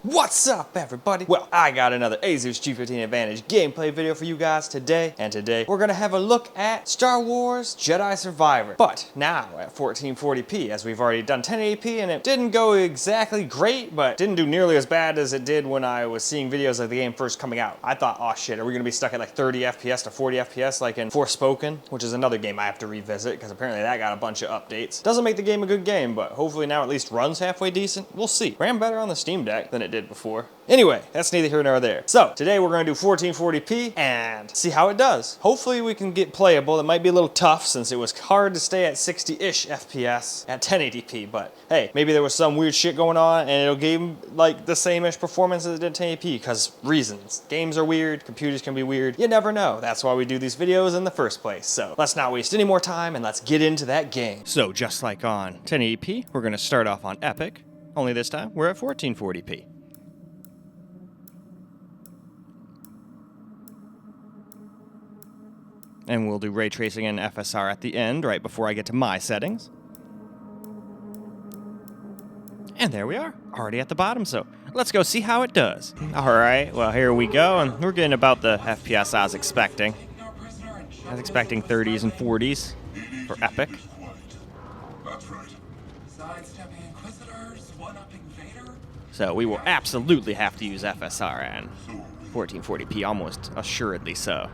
What's up, everybody? Well, I got another Asus G15 Advantage gameplay video for you guys today, and today we're gonna have a look at Star Wars Jedi Survivor, but now at 1440p, as we've already done 1080p, and it didn't go exactly great, but didn't do nearly as bad as it did when I was seeing videos of the game first coming out. I thought, oh shit, are we gonna be stuck at like 30 FPS to 40 FPS like in Forspoken, which is another game I have to revisit, because apparently that got a bunch of updates. Doesn't make the game a good game, but hopefully now at least runs halfway decent. We'll see. Ran better on the Steam Deck than it did before. Anyway, that's neither here nor there. So today we're going to do 1440p and see how it does. Hopefully we can get playable. It might be a little tough since it was hard to stay at 60-ish FPS at 1080p, but hey, maybe there was some weird shit going on and it'll give like the same-ish performance as it did 1080p because reasons. Games are weird, computers can be weird. You never know. That's why we do these videos in the first place. So let's not waste any more time and let's get into that game. So just like on 1080p, we're going to start off on Epic. Only this time we're at 1440p. And we'll do ray tracing and FSR at the end, right before I get to my settings. And there we are, already at the bottom, so let's go see how it does. All right, well, here we go, and we're getting about the FPS I was expecting. I was expecting 30s and 40s for Epic. So we will absolutely have to use FSR and 1440p, almost assuredly so.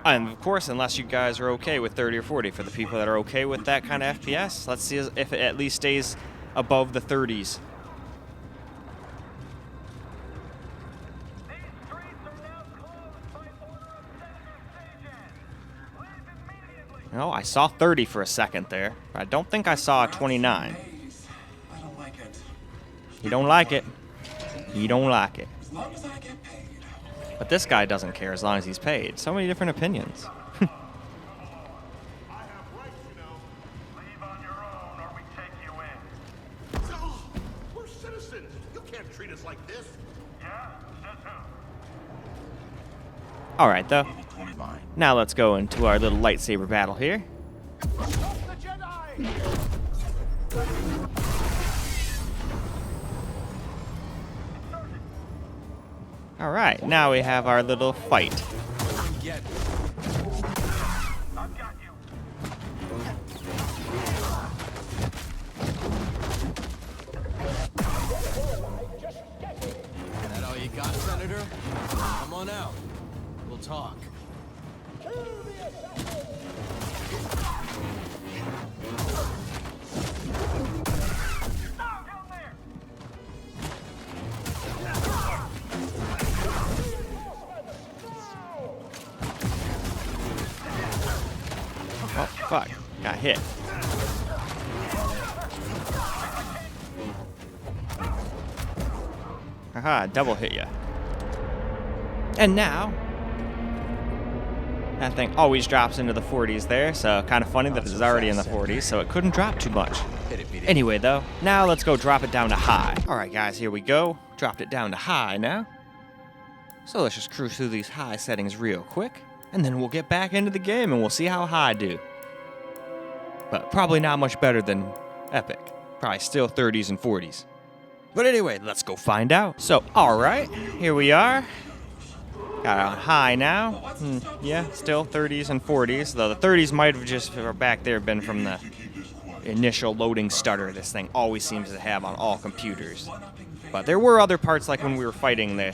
And of course, unless you guys are okay with 30 or 40, for the people that are okay with that kind of FPS, let's see if it at least stays above the 30s. Oh, I saw 30 for a second there, but I don't think I saw a 29. You don't like it. You don't like it. But this guy doesn't care as long as he's paid. So many different opinions. We're citizens. You can't treat us like this. All right, though. Now let's go into our little lightsaber battle here. All right, now we have our little fight. That all you got, Senator? Come on out. We'll talk. Oh, fuck. Got hit. Haha, double hit ya. And now, that thing always drops into the 40s there, so kind of funny that it's already in the 40s, so it couldn't drop too much. Anyway, though, now let's go drop it down to high. All right, guys, here we go. Dropped it down to high now. So let's just cruise through these high settings real quick. And then we'll get back into the game and we'll see how high I do. But probably not much better than Epic. Probably still 30s and 40s. But anyway, let's go find out. So, alright, here we are. Got it on high now. Yeah, still 30s and 40s. Though the 30s might have just back there been from the initial loading stutter this thing always seems to have on all computers. But there were other parts like when we were fighting the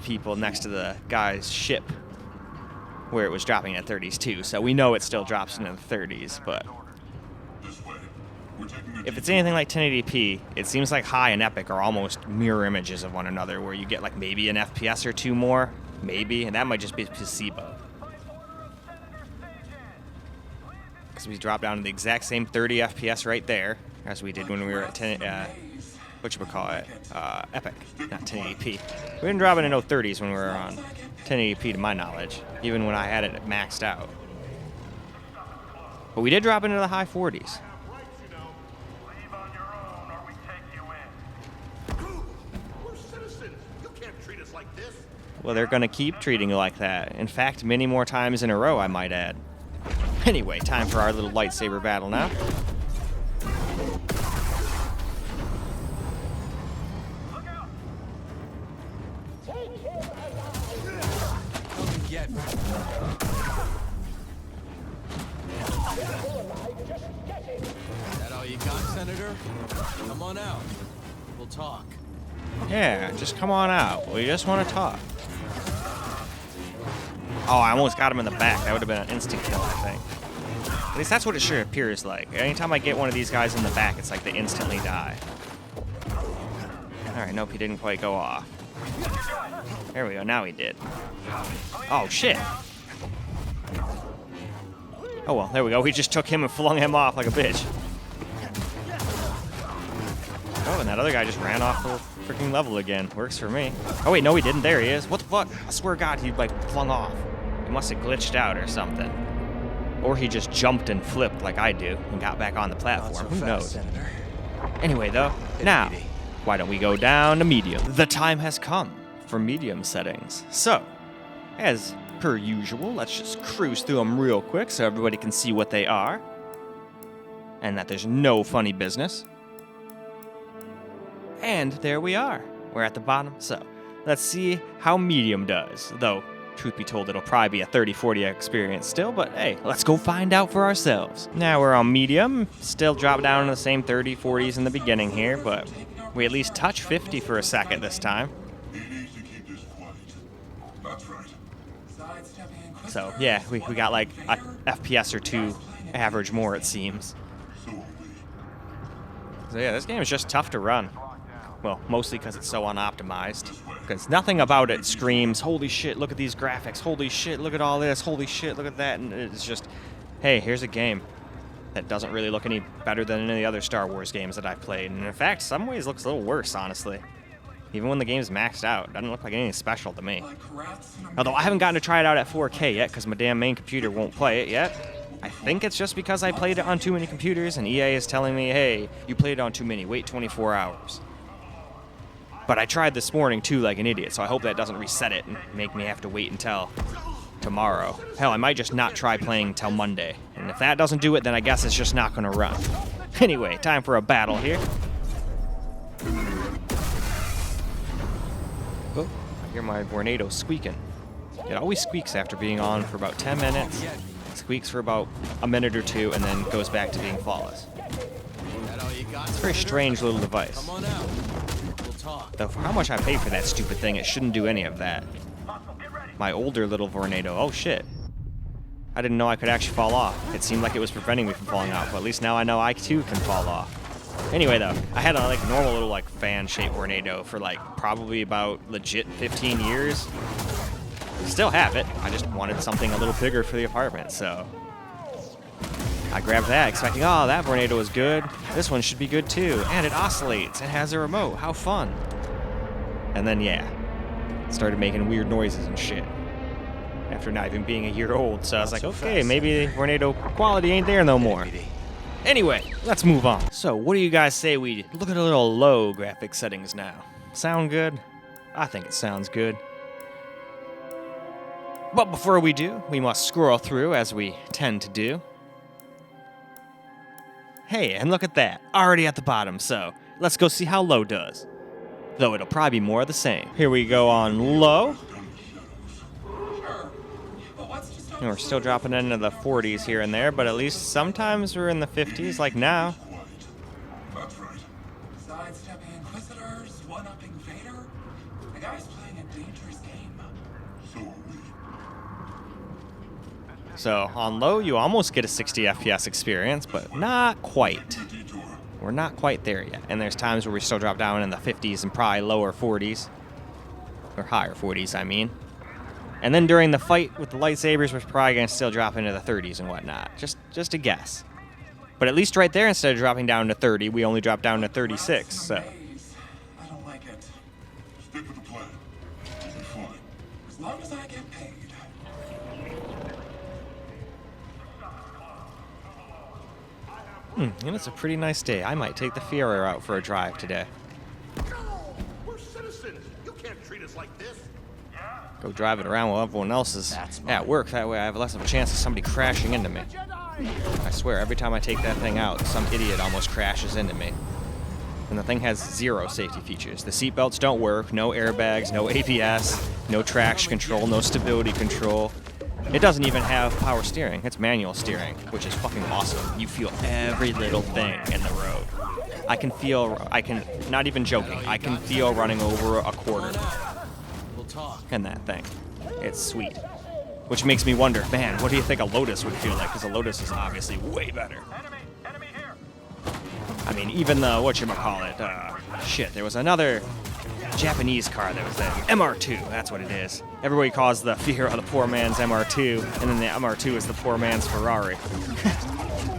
people next to the guy's ship, where it was dropping at 30s too, so we know it still drops into the 30s, but if it's anything like 1080p, it seems like high and Epic are almost mirror images of one another, where you get like maybe an FPS or two more, maybe, and that might just be placebo. Because we drop down to the exact same 30 FPS right there, as we did when we were at 10, Epic, not 1080p. We didn't drop it in no 30s when we were on 1080p to my knowledge, even when I had it maxed out. But we did drop into the high 40s. We're citizens. You can't treat us like this. Well, they're going to keep treating you like that. In fact, many more times in a row, I might add. Anyway, time for our little lightsaber battle now. get me. Is that all you got, Senator? Come on out. We'll talk. Yeah, just come on out. We just want to talk. Oh, I almost got him in the back. That would have been an instant kill, I think. At least that's what it sure appears like. Anytime I get one of these guys in the back, it's like they instantly die. Alright, nope, he didn't quite go off. There we go, now he did. Oh, shit. Oh, well, there we go. He just took him and flung him off like a bitch. Oh, and that other guy just ran off the freaking level again. Works for me. Oh, wait, no, he didn't. There he is. What the fuck? I swear to God, he, like, flung off. He must have glitched out or something. Or he just jumped and flipped like I do and got back on the platform. Who knows? Senator. Anyway, though, now, why don't we go down to medium? The time has come for medium settings. So, as per usual, let's just cruise through them real quick so everybody can see what they are. And that there's no funny business. And there we are. We're at the bottom. So, let's see how medium does. Though, truth be told, it'll probably be a 30-40 experience still, but hey, let's go find out for ourselves. Now we're on medium. Still drop down to the same 30-40s in the beginning here, but we at least touch 50 for a second this time. So, yeah, we got like a FPS or two average more, it seems. So yeah, this game is just tough to run. Well, mostly because it's so unoptimized. Because nothing about it screams, holy shit, look at these graphics, holy shit, look at all this, holy shit, look at that, and it's just, hey, here's a game that doesn't really look any better than any of the other Star Wars games that I've played. And in fact, some ways looks a little worse, honestly. Even when the game's maxed out, it doesn't look like anything special to me. Although I haven't gotten to try it out at 4K yet, because my damn main computer won't play it yet. I think it's just because I played it on too many computers, and EA is telling me, hey, you played it on too many, wait 24 hours. But I tried this morning, too, like an idiot, so I hope that doesn't reset it and make me have to wait until tomorrow. Hell, I might just not try playing until Monday. And if that doesn't do it, then I guess it's just not going to run. Anyway, time for a battle here. Oh, I hear my Vornado squeaking. It always squeaks after being on for about 10 minutes. Squeaks for about a minute or two, and then goes back to being flawless. It's a very strange little device. Come on out. We'll talk. Though for how much I paid for that stupid thing, it shouldn't do any of that. My older little Vornado. Oh shit. I didn't know I could actually fall off. It seemed like it was preventing me from falling off, but at least now I know I too can fall off. Anyway though, I had a like normal little like fan-shaped Vornado for like probably about legit 15 years. Still have it. I just wanted something a little bigger for the apartment, so I grabbed that, expecting, oh, that Vornado was good. This one should be good too. And it oscillates. It has a remote. How fun. And then, yeah, it started making weird noises and shit. After not even being a year old. So I was like, okay, maybe Vornado quality ain't there no more. Anyway, let's move on. So what do you guys say we look at a little low graphic settings now? Sound good? I think it sounds good. But before we do, we must scroll through as we tend to do. Hey, and look at that, already at the bottom, so let's go see how low does. Though it'll probably be more of the same. Here we go on low. And we're still dropping into the 40s here and there, but at least sometimes we're in the 50s, like now. That's right. Sidestepping Inquisitors, one-upping Vader. The guy's playing a dangerous game. So are we. So on low, you almost get a 60 FPS experience, but not quite. We're not quite there yet. And there's times where we still drop down in the 50s and probably lower 40s. Or higher 40s, I mean. And then during the fight with the lightsabers, we're probably going to still drop into the 30s and whatnot. Just a guess. But at least right there, instead of dropping down to 30, we only drop down to 36, so. I don't like it. Stick with the plan. It'll be fine. As long as I get paid. And it's a pretty nice day. I might take the Fiero out for a drive today. No! We're citizens. You can't treat us like this. Go drive it around while everyone else is at work. That way I have less of a chance of somebody crashing into me. I swear, every time I take that thing out, some idiot almost crashes into me. And the thing has 0 safety features. The seatbelts don't work, no airbags, no ABS, no traction control, no stability control. It doesn't even have power steering. It's manual steering, which is fucking awesome. You feel every little thing in the road. Not even joking, I can feel running over a quarter We'll talk. in that thing. It's sweet. Which makes me wonder, man, what do you think a Lotus would feel like? Because a Lotus is obviously way better. I mean, even the, shit, there was another Japanese car that was there. MR2, that's what it is. Everybody calls the Fiero the poor man's MR2, and then the MR2 is the poor man's Ferrari.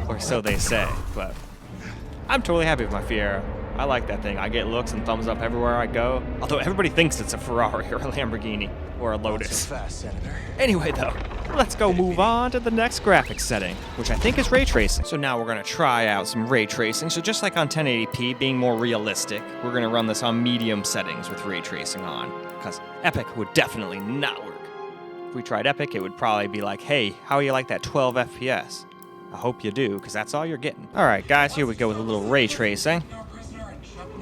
Or so they say, but I'm totally happy with my Fiero. I like that thing. I get looks and thumbs up everywhere I go. Although everybody thinks it's a Ferrari or a Lamborghini or a Lotus. So fast, Senator. Anyway, though, let's go move on to the next graphics setting, which I think is ray tracing. So now we're going to try out some ray tracing. So just like on 1080p, being more realistic, we're going to run this on medium settings with ray tracing on, because Epic would definitely not work. If we tried Epic, it would probably be like, hey, how do you like that 12 FPS? I hope you do, because that's all you're getting. All right, guys, here we go with a little ray tracing.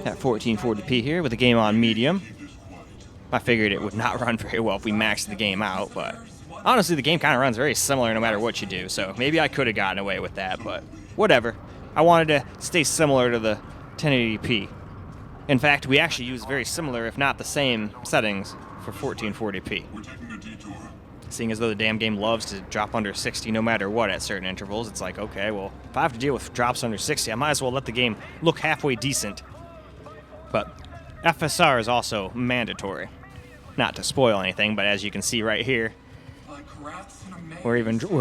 At 1440p here with the game on medium. I figured it would not run very well if we maxed the game out, but honestly, the game kind of runs very similar no matter what you do, so maybe I could have gotten away with that, but whatever. I wanted to stay similar to the 1080p. In fact, we actually use very similar, if not the same, settings for 1440p. Seeing as though the damn game loves to drop under 60 no matter what at certain intervals, it's like, okay, well, if I have to deal with drops under 60, I might as well let the game look halfway decent. But FSR is also mandatory. Not to spoil anything, but as you can see right here, we're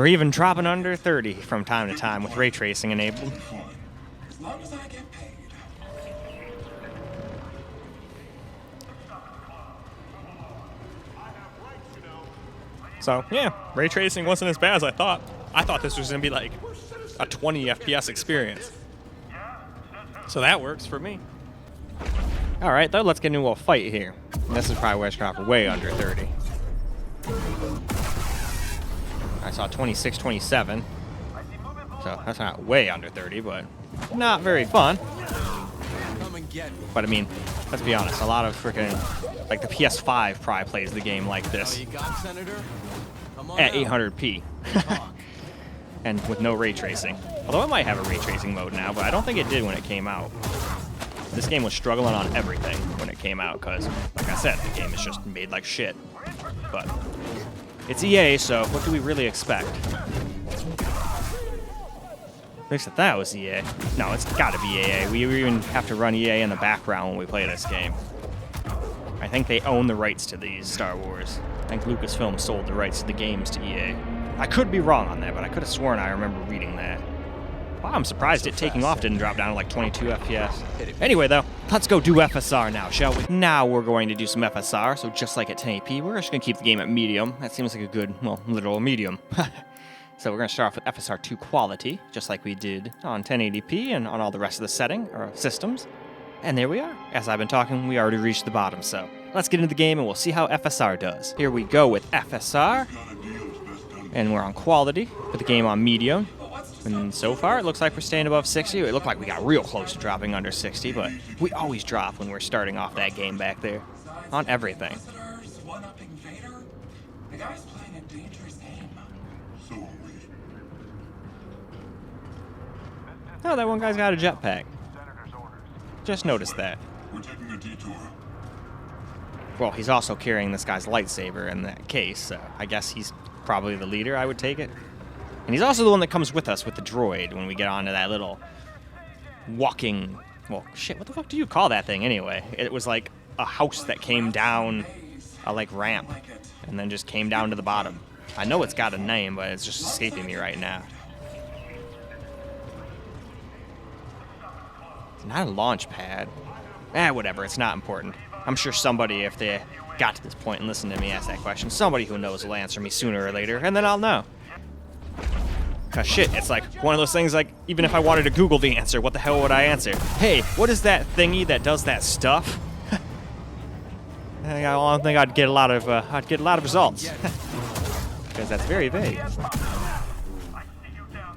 even dropping under 30 from time to time with ray tracing enabled. As long as I get paid. So yeah, ray tracing wasn't as bad as I thought. I thought this was gonna be like a 20 FPS experience. So that works for me. All right, though, let's get into a fight here. This is probably where it's dropped way under 30. I saw 26, 27. So that's not way under 30, but not very fun. Come and get me. But I mean, let's be honest, a lot of freaking, like the PS5 probably plays the game like All this you got, Senator? Come on at out. 800p. Talk. And with no ray tracing. Although it might have a ray tracing mode now, but I don't think it did when it came out. This game was struggling on everything when it came out, because, like I said, the game is just made like shit. But it's EA, so what do we really expect? At least I thought it was EA. No, it's gotta be EA. We even have to run EA in the background when we play this game. I think they own the rights to these Star Wars. I think Lucasfilm sold the rights to the games to EA. I could be wrong on that, but I could have sworn I remember reading that. Wow, I'm surprised it taking off didn't drop down to like 22 FPS. Anyway, though, let's go do FSR now, shall we? Now we're going to do some FSR, so just like at 1080p, we're just going to keep the game at medium. That seems like a good, well, literal medium. So we're going to start off with FSR 2 quality, just like we did on 1080p and on all the rest of the systems. And there we are. As I've been talking, we already reached the bottom, so let's get into the game and we'll see how FSR does. Here we go with FSR, and we're on quality, put the game on medium. And so far, it looks like we're staying above 60. It looked like we got real close to dropping under 60, but we always drop when we're starting off that game back there. On everything. The guy's playing a dangerous game. So are we. Oh, that one guy's got a jetpack. Just noticed that. We're taking a detour. Well, he's also carrying this guy's lightsaber in that case, so I guess he's probably the leader, I would take it. And he's also the one that comes with us with the droid when we get onto that little walking... Well, shit, what the fuck do you call that thing anyway? It was like a house that came down a, like, ramp and then just came down to the bottom. I know it's got a name, but it's just escaping me right now. It's not a launch pad. Whatever, it's not important. I'm sure somebody, if they got to this point and listened to me ask that question, somebody who knows will answer me sooner or later, and then I'll know. Cause shit, it's like one of those things like, even if I wanted to Google the answer, what the hell would I answer? Hey, what is that thingy that does that stuff? I don't think I'd get a lot of results. Because that's very vague.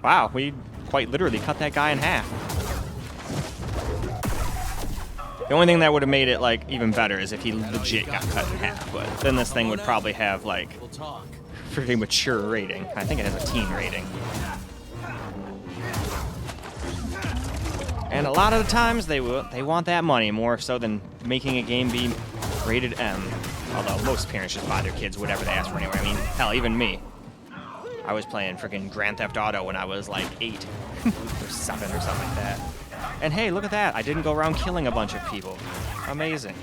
Wow, we quite literally cut that guy in half. The only thing that would have made it like even better is if he legit got cut in half, but then this thing would probably have like We'll talk. pretty mature rating. I think it has a teen rating. And a lot of the times they want that money more so than making a game be rated M. Although most parents just buy their kids whatever they ask for anyway. I mean, hell, even me. I was playing freaking Grand Theft Auto when I was like 8 or 7 or something like that. And hey, look at that. I didn't go around killing a bunch of people. Amazing.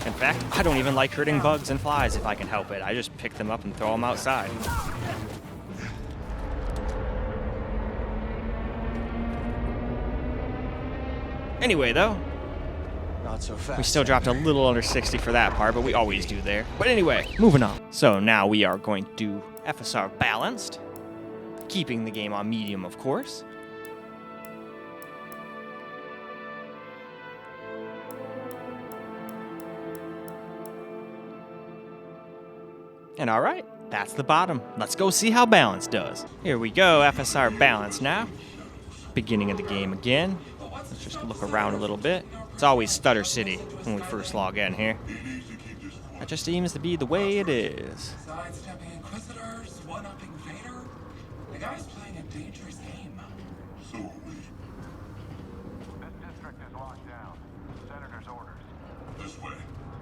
In fact, I don't even like hurting bugs and flies if I can help it. I just pick them up and throw them outside. Anyway, though, Not so fast. we still dropped a little under 60 for that part, but we always do there. But anyway, moving on. So now we are going to do FSR Balanced, keeping the game on medium, of course. And all right, that's the bottom. Let's go see how Balanced does. Here we go, FSR Balanced now. Beginning of the game again. Let's just look around a little bit. It's always Stutter City when we first log in here. That just seems to be the way it is. Sidestepping Inquisitors, one-upping Vader. The guy's playing a dangerous game. So are we. This district is locked down. Senator's orders. This way.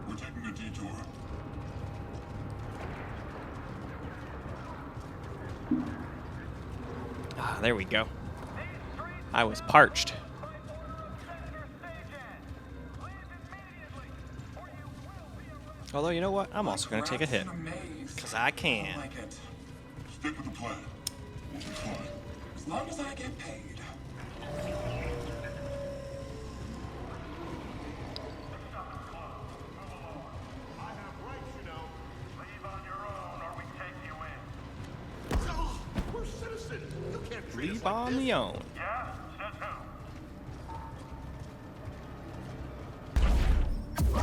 We're taking a detour. Ah, there we go. I was parched. Although, you know what? I'm also going to take a hit. Because I can. Like it. Stick with the plan. We'll be fine. As long as I get paid. I have rights, you know. Leave on your own or we take you in. Oh, we're citizens. You can't treat us Leave like on this. the own. Yeah? Says who?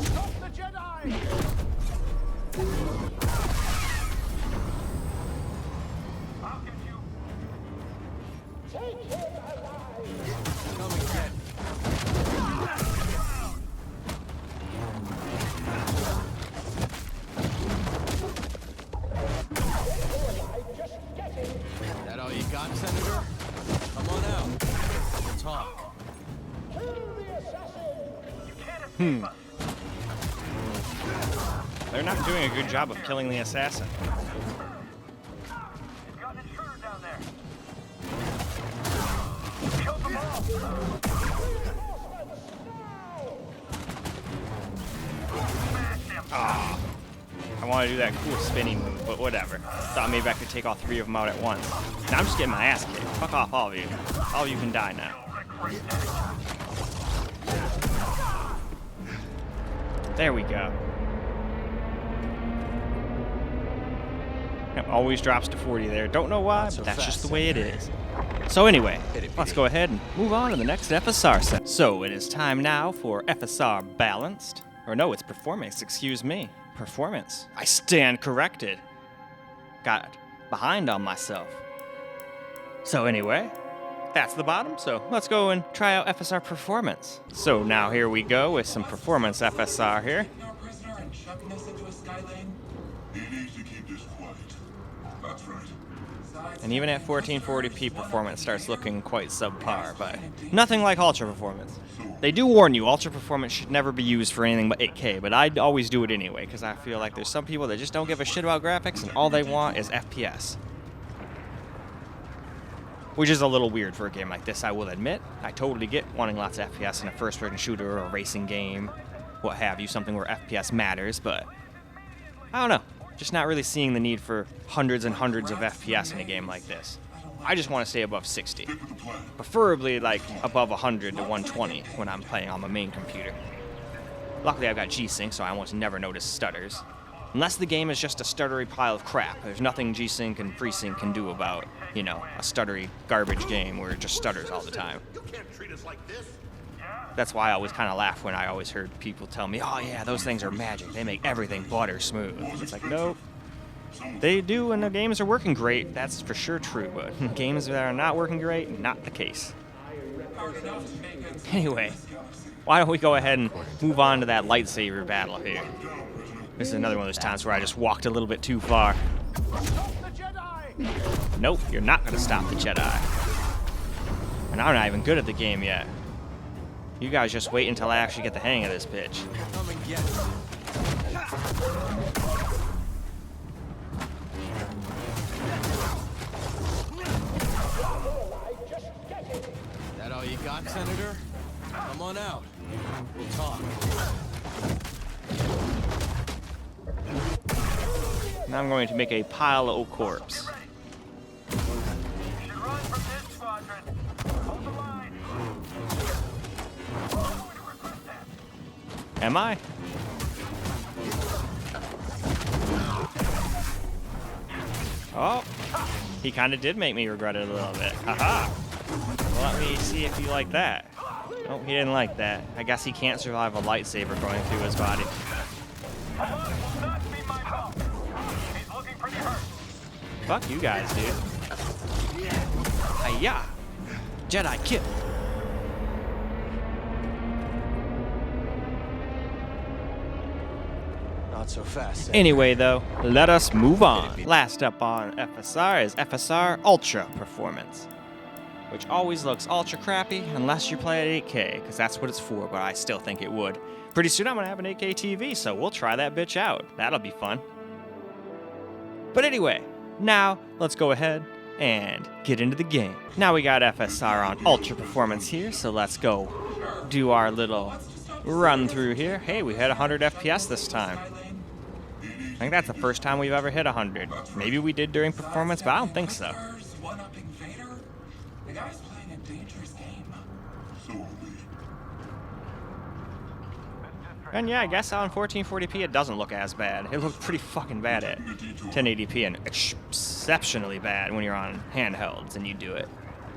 Stop the Jedi! I'll get you. Come and get me. That all you got, Senator? Come on out. We'll talk. They're not doing a good job of killing the assassin. You've got an intruder down there. Kill them all. I want to do that cool spinning move, but whatever. Thought maybe I could take all 3 of them out at once. Now I'm just getting my ass kicked. Fuck off, all of you. All of you can die now. There we go. Yep, always drops to 40 there. Don't know why, but that's just the way it is. So anyway, let's go ahead and move on to the next FSR set. So it is time now for FSR Balanced. Or no, it's Performance, excuse me. Performance. I stand corrected. Got behind on myself. So anyway, that's the bottom, so let's go and try out FSR Performance. So now here we go with some Performance FSR here. Taking our prisoner and chucking us into a sky lane. He needs to keep this quiet. That's right. And even at 1440p, Performance starts looking quite subpar, but nothing like Ultra Performance. They do warn you, Ultra Performance should never be used for anything but 8K, but I'd always do it anyway, because I feel like there's some people that just don't give a shit about graphics, and all they want is FPS. Which is a little weird for a game like this, I will admit. I totally get wanting lots of FPS in a first-person shooter or a racing game, what have you, something where FPS matters, but I don't know. Just not really seeing the need for hundreds and hundreds of FPS in a game like this. I just want to stay above 60. Preferably like above 100 to 120 when I'm playing on my main computer. Luckily I've got G-Sync, so I almost never notice stutters. Unless the game is just a stuttery pile of crap. There's nothing G-Sync and FreeSync can do about, you know, a stuttery garbage game where it just stutters all the time. You can't treat us like this. That's why I always kind of laugh when I always heard people tell me, oh yeah, those things are magic. They make everything butter smooth. It's like, nope. They do, and the games are working great. That's for sure true, but games that are not working great, not the case. Hard enough to make it Anyway, this galaxy. why don't we go ahead and move on to that lightsaber battle here. This is another one of those times where I just walked a little bit too far. Nope, you're not gonna stop the Jedi. And I'm not even good at the game yet. You guys just wait until I actually get the hang of this bitch. Come and get it. That all you got, Senator? Come on out. We'll talk. Now I'm going to make a pile of corpse. You should run from this squadron. Hold the line. Am I? Oh, he kind of did make me regret it a little bit. Haha. Well, let me see if you like that. Oh, he didn't like that. I guess he can't survive a lightsaber going through his body. Will not be my fault. He's looking pretty hurt. Fuck you guys, dude. Hiya! Jedi kill. Not so fast. Anyway, though, let us move on. Last up on FSR is FSR Ultra Performance, which always looks ultra crappy unless you play at 8K, because that's what it's for, but I still think it would. Pretty soon I'm going to have an 8K TV, so we'll try that bitch out. That'll be fun. But anyway, now let's go ahead and get into the game. Now we got FSR on Ultra Performance here, so let's go do our little run through here. Hey, we hit 100 FPS this time. I think that's the first time we've ever hit 100. Maybe we did during performance, but I don't think so. One-upping Vader? The guy's playing a dangerous game. So are we. And yeah, I guess on 1440p it doesn't look as bad. It looked pretty fucking bad at 1080p and exceptionally bad when you're on handhelds and you do it.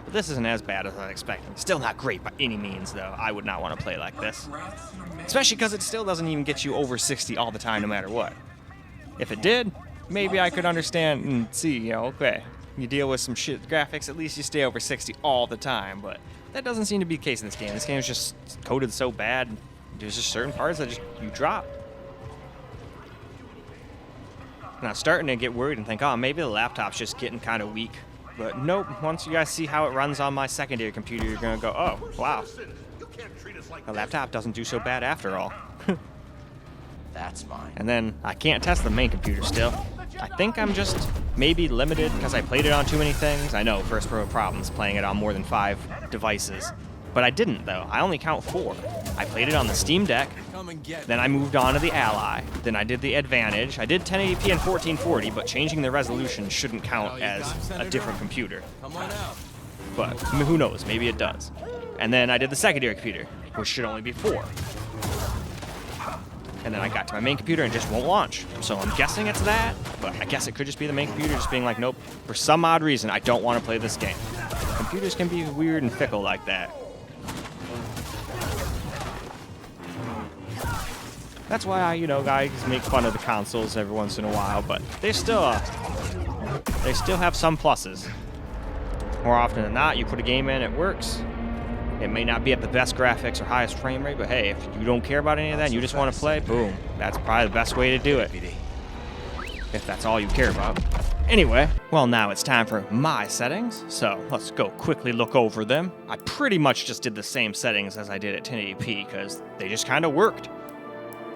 But this isn't as bad as I was expecting. Still not great by any means, though. I would not want to play like this. Especially because it still doesn't even get you over 60 all the time, no matter what. If it did, maybe I could understand and see, you know, okay, you deal with some shit graphics, at least you stay over 60 all the time. But that doesn't seem to be the case in this game. This game is just coded so bad. There's just certain parts that just you drop. And I'm starting to get worried and think, oh, maybe the laptop's just getting kind of weak. But nope, once you guys see how it runs on my secondary computer, you're going to go, oh, wow. You can't treat us like The laptop doesn't do so bad after all. That's mine. And then I can't test the main computer still. I think I'm just maybe limited because I played it on too many things. I know, first world problems playing it on more than 5 devices. But I didn't, though. I only count 4. I played it on the Steam Deck, Come and get then I moved on to the Ally, then I did the Advantage. I did 1080p and 1440, but changing the resolution shouldn't count as a different computer. Come on out. But who knows, maybe it does. And then I did the secondary computer, which should only be 4. And then I got to my main computer and it just won't launch. So I'm guessing it's that, but I guess it could just be the main computer just being like, nope, for some odd reason, I don't want to play this game. Computers can be weird and fickle like that. That's why I, guys make fun of the consoles every once in a while, but they still have some pluses. More often than not, you put a game in, it works. It may not be at the best graphics or highest frame rate, but hey, if you don't care about any of that and you just want to play, boom. That's probably the best way to do it. If that's all you care about. Anyway, well, now it's time for my settings, so let's go quickly look over them. I pretty much just did the same settings as I did at 1080p because they just kind of worked.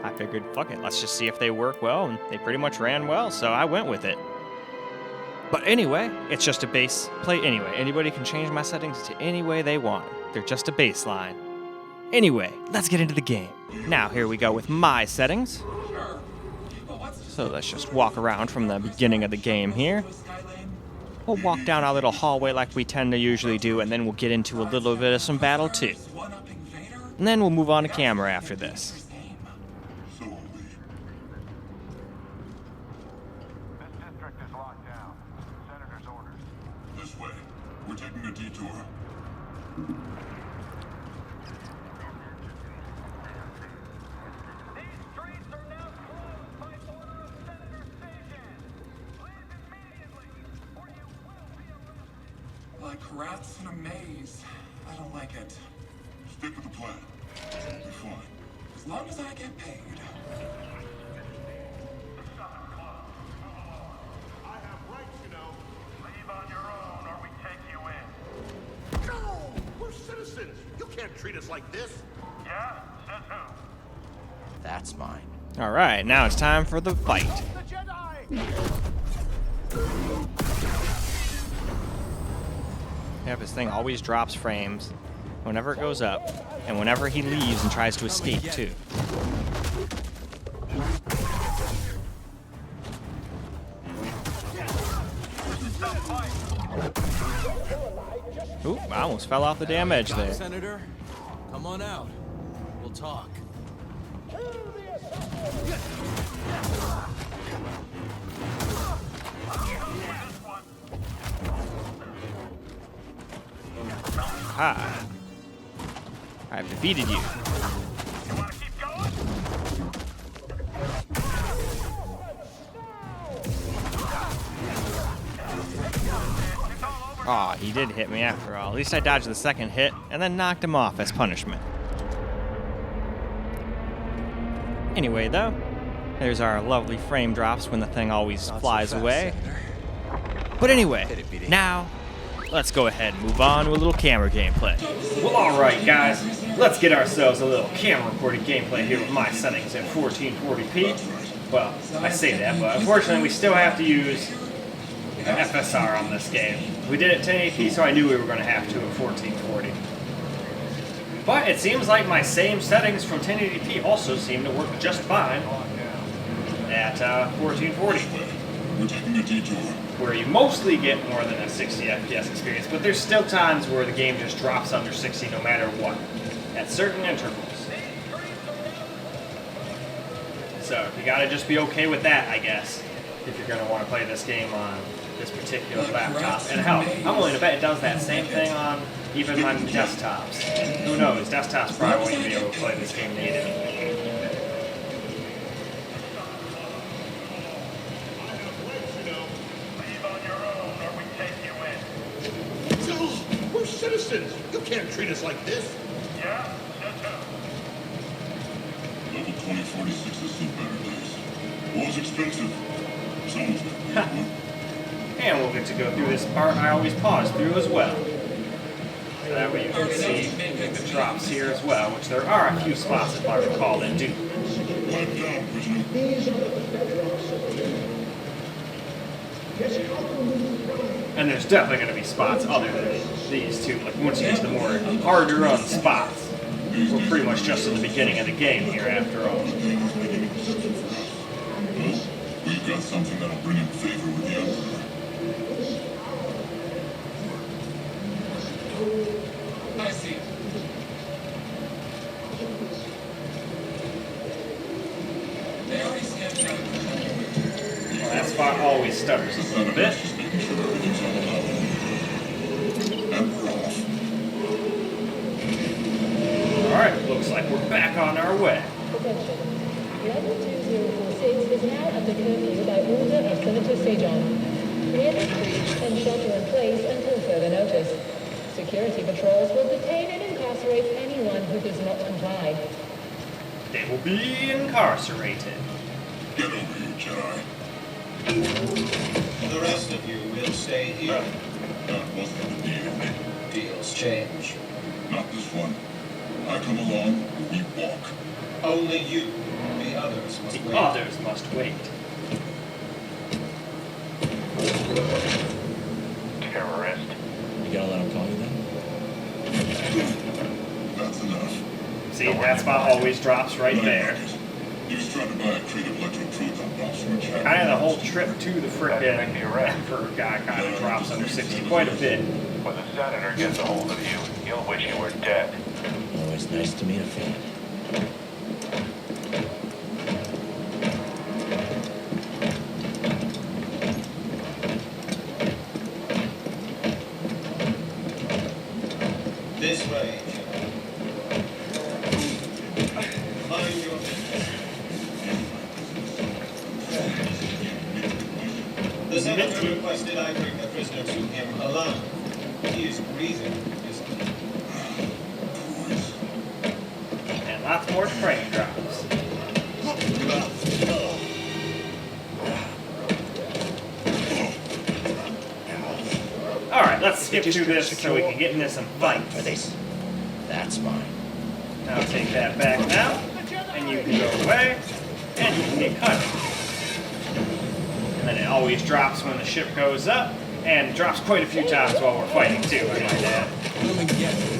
I figured, fuck it, let's just see if they work well, and they pretty much ran well, so I went with it. But anyway, it's just a base play anyway. Anybody can change my settings to any way they want. They're just a baseline. Anyway, let's get into the game. Now, here we go with my settings. So let's just walk around from the beginning of the game here. We'll walk down our little hallway like we tend to usually do, and then we'll get into a little bit of some battle too. And then we'll move on to camera after this. So are we. This district is locked down. Senator's orders. This way. We're taking a detour. These streets are now closed by order of Senator Sagan. Leave immediately, or you will be arrested. Like rats in a maze. I don't like it. Stick with the plan. I'll be fine. As long as I get paid. I have rights, you know. Leave on your own or we take you in. No! We're citizens. You can't treat us like this. Yeah? Says who? That's mine. All right, now it's time for the fight. The Jedi! Yep, this thing always drops frames whenever it goes up, and whenever he leaves and tries to escape too. Oop, I almost fell off the damn edge there. Senator, come on out. We'll talk. Ha! I've defeated you. You wanna keep going? Aw, he did hit me after all. At least I dodged the second hit and then knocked him off as punishment. Anyway, though, there's our lovely frame drops when the thing always flies away. But anyway, now, let's go ahead and move on to a little camera gameplay. Well, alright guys, let's get ourselves a little camera recorded gameplay here with my settings at 1440p. Well, I say that, but unfortunately we still have to use FSR on this game. We did it 1080p, so I knew we were going to have to at 1440. But it seems like my same settings from 1080p also seem to work just fine at 1440. We're taking a detour. Where you mostly get more than a 60 FPS experience, but there's still times where the game just drops under 60 no matter what, at certain intervals. So you gotta just be okay with that, I guess, if you're gonna want to play this game on this particular laptop. And hell, I'm willing to bet it does that same thing on even my desktops. Who knows, desktops probably won't even be able to play this game native. Leave on your own or we take you in. No! We're citizens. You can't treat us like this. Yeah? Says who? Level 2046 has seen better days. Was expensive. Someone's got to pay for it. And we'll get to go through this part I always pause through as well. So that way you can see the drops here as well, which there are a few spots, if I recall, that do. Pipe down, prisoner. And there's definitely going to be spots other than these two. Like once you get to the more harder run spots, we're pretty much just in the beginning of the game here after all. Well, we've got something that'll bring him favor with the Emperor. I see. They already scanned out. Well, that spot always stutters a little bit. Just making sure everything's on the level. Emperor off. Alright, looks like we're back on our way. Attention. Level 2046 is now under curfew by order of Senator Sejon. Clear the streets and shelter in place until further notice. Security patrols will detain and incarcerate anyone who does not comply. They will be incarcerated. Get over here, Jedi. The rest of you will stay here. That wasn't the deal. Deals change. Not this one. I come along, we walk. Only you. The others must The wait. others must wait. Terrorist. You gonna let him call you then? That's enough. See, that spot always drops right there. He was trying to buy a crate of electroproton bombs from a cat. Kind of the whole trip to the Make frickin' the arrest. Emperor guy kind of drops under 60 quite a bit. When the senator gets a hold of you, you'll wish you were dead. Always nice to meet a fan. This way. Mind your business. The senator requested I bring the prisoner to him alive. He is breathing, isn't he? lots more frame drops. Alright, let's skip through this so we can get into some fights. That's mine. Now take that back now, and you can go away, and you can get cut. And then it always drops when the ship goes up, and it drops quite a few times while we're fighting too, I might add. Come and get me.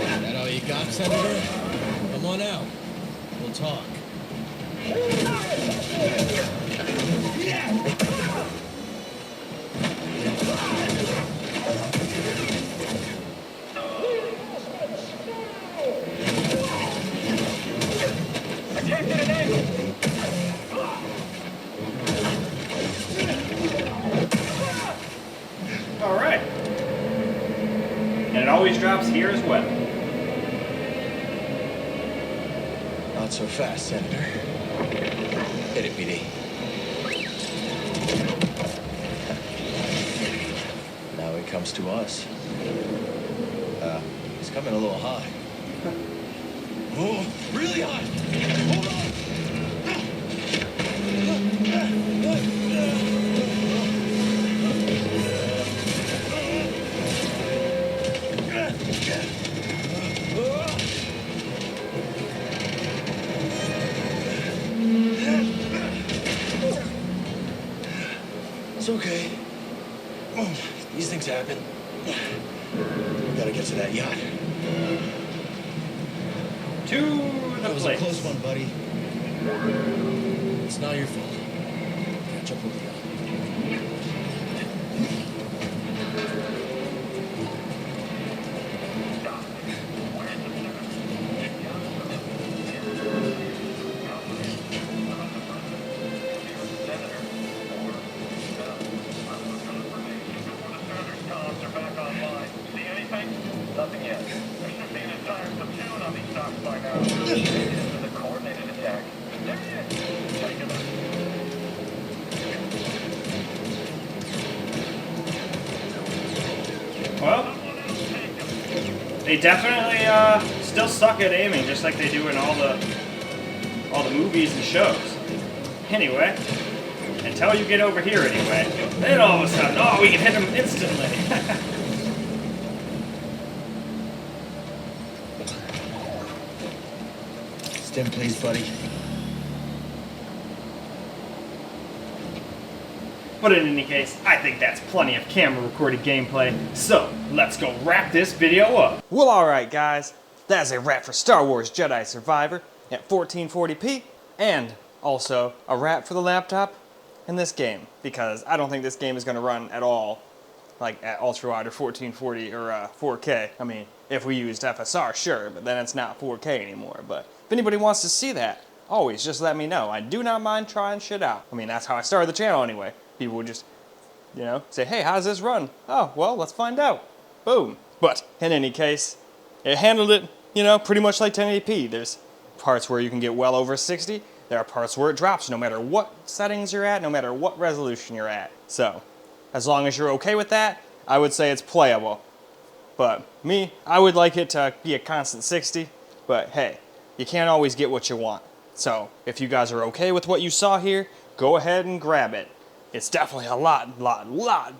That all you got, Senator? Come on out. We'll talk. Alright. And it always drops here as well. Not so fast, Senator. Hit it, BD. Now he comes to us. He's coming a little high. Oh, really high! Hold on! It's okay. These things happen. We gotta get to that yacht. To That the was a place. close one, buddy. It's not your fault. Catch up with you. Nothing yet. There should be an entire platoon on these docks by now. This is a coordinated attack. There he is. Take him out. Well, they definitely still suck at aiming, just like they do in all the movies and shows. Anyway, until you get over here anyway, then all of a sudden, oh, we can hit them instantly. Stim, please, buddy. But in any case, I think that's plenty of camera recorded gameplay, so let's go wrap this video up. Well, alright guys, that's a wrap for Star Wars Jedi Survivor at 1440p, and also a wrap for the laptop in this game, because I don't think this game is going to run at all like at ultra-wide or 1440 or 4K. I mean, if we used FSR, sure, but then it's not 4K anymore. But if anybody wants to see that, always just let me know. I do not mind trying shit out. I mean, that's how I started the channel anyway. People would just, you know, say, hey, how does this run? Oh, well, let's find out. Boom. But in any case, it handled it, you know, pretty much like 1080p. There's parts where you can get well over 60. There are parts where it drops no matter what settings you're at, no matter what resolution you're at. So, as long as you're okay with that, I would say it's playable. But me, I would like it to be a constant 60, but hey, you can't always get what you want. So, if you guys are okay with what you saw here, go ahead and grab it. It's definitely a lot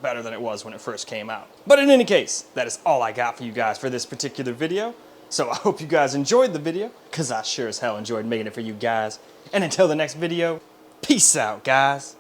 better than it was when it first came out. But in any case, that is all I got for you guys for this particular video. So I hope you guys enjoyed the video, because I sure as hell enjoyed making it for you guys. And until the next video, peace out, guys.